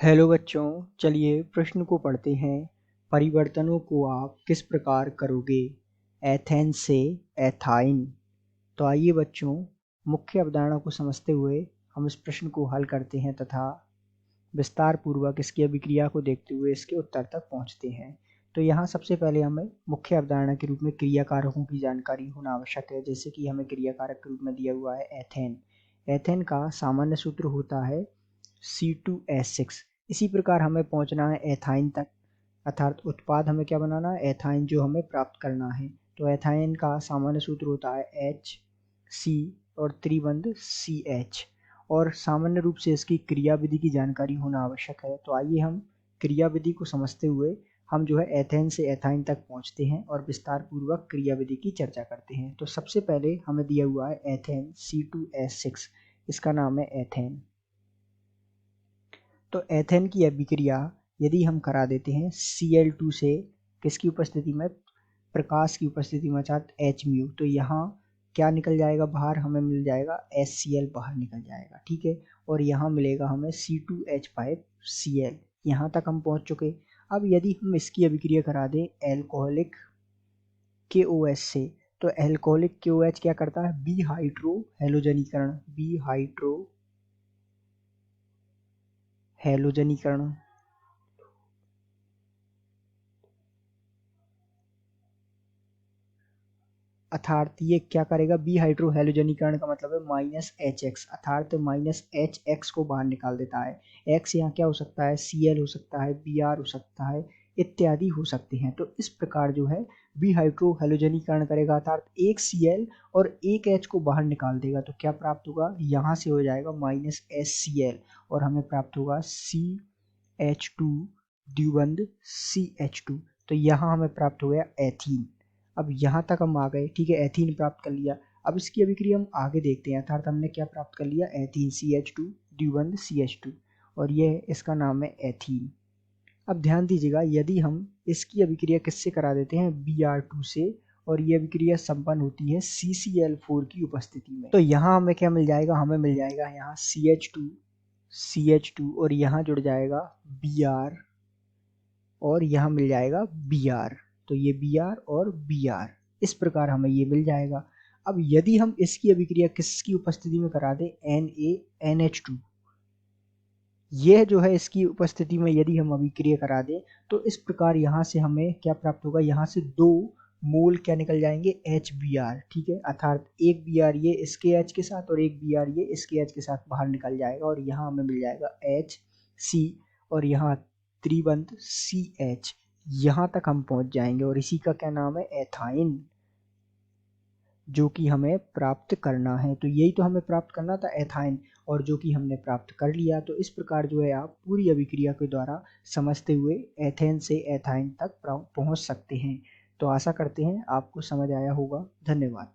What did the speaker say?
Hello बच्चों, चलिए प्रश्न को पढ़ते हैं। परिवर्तनों को आप किस प्रकार करोगे? एथेंस से एथाइन। तो आइए बच्चों, मुख्य अवधारणा को समझते हुए हम इस प्रश्न को हल करते हैं तथा विस्तार पूर्वक इसकी अभिक्रिया को देखते हुए इसके उत्तर तक पहुंचते हैं। तो यहाँ सबसे पहले हमें मुख्य अवधारणा के रूप में क्रिया कारकों की जानकारी होना आवश्यक है। जैसे कि हमें क्रिया कारक के रूप में दिया हुआ है एथेन। एथेन का सामान्य सूत्र होता है C2H6। इसी प्रकार हमें पहुंचना है एथाइन तक, अर्थात उत्पाद हमें क्या बनाना है, एथाइन जो हमें प्राप्त करना है। तो एथाइन का सामान्य सूत्र होता है HC और त्रिबंध CH, और सामान्य रूप से इसकी क्रिया विधि की जानकारी होना आवश्यक है। तो आइए हम क्रिया विधि को समझते हुए हम जो है एथेन से एथाइन तक पहुंचते हैं और विस्तार पूर्वक क्रिया विधि की चर्चा करते हैं। तो सबसे पहले हमें दिया हुआ है एथेन C2H6, इसका नाम है एथेन। तो एथेन की अभिक्रिया यदि हम करा देते हैं Cl2 से, किसकी उपस्थिति में, प्रकाश की उपस्थिति में, अर्थात Hµ, तो यहाँ क्या निकल जाएगा बाहर, हमें मिल जाएगा HCl बाहर निकल जाएगा, ठीक है। और यहाँ मिलेगा हमें C2H5Cl। यहाँ तक हम पहुँच चुके। अब यदि हम इसकी अभिक्रिया करा दें एल्कोहलिक KOH से, तो एल्कोहलिक KOH क्या करता है, बी हाइड्रो हैलोजनीकरण अर्थात ये क्या करेगा, बी हाइड्रो हैलोजनीकरण का मतलब है -HX, अर्थात -HX को बाहर निकाल देता है। X यहाँ क्या हो सकता है, Cl हो सकता है, Br हो सकता है, इत्यादि हो सकते हैं। तो इस प्रकार जो है बी हाइड्रो हैलोजनीकरण करेगा, अर्थात एक Cl और एक H को बाहर निकाल देगा। तो क्या प्राप्त होगा, यहाँ से हो जाएगा -HCl और हमें प्राप्त होगा CH2 द्विबंध CH2। तो यहाँ हमें प्राप्त हो गया एथीन। अब यहाँ तक हम आ गए, ठीक है, एथीन प्राप्त कर लिया। अब इसकी अभिक्रिया हम आगे देखते हैं, अर्थात हमने क्या प्राप्त कर लिया, एथीन CH2 द्विबंध CH2, और ये इसका नाम है एथीन। अब ध्यान दीजिएगा, यदि हम इसकी अभिक्रिया किससे करा देते हैं, Br2 से, और ये अभिक्रिया संपन्न होती है CCl4 की उपस्थिति में, तो यहाँ हमें क्या मिल जाएगा, हमें मिल जाएगा यहाँ CH2 और यहाँ जुड़ जाएगा Br और यहाँ मिल जाएगा Br। तो ये Br और Br, इस प्रकार हमें ये मिल जाएगा। अब यदि हम इसकी अभिक्रिया किसकी उपस्थिति में करा दें, NaNH2, यह जो है इसकी उपस्थिति में यदि हम अभिक्रिया करा दें, तो इस प्रकार यहाँ से हमें क्या प्राप्त होगा, यहाँ से 2 मोल क्या निकल जाएंगे, HBr, ठीक है, अर्थात एक Br ये इसके H के साथ और एक Br ये इसके H के साथ बाहर निकल जाएगा, और यहाँ हमें मिल जाएगा HC और यहाँ त्रिबंध CH। यहाँ तक हम पहुँच जाएंगे और इसी का क्या नाम है, एथाइन, जो कि हमें प्राप्त करना है। तो यही तो हमें प्राप्त करना था, एथाइन, और जो कि हमने प्राप्त कर लिया। तो इस प्रकार जो है आप पूरी अभिक्रिया के द्वारा समझते हुए एथेन से एथाइन तक पहुंच सकते हैं। तो आशा करते हैं आपको समझ आया होगा। धन्यवाद।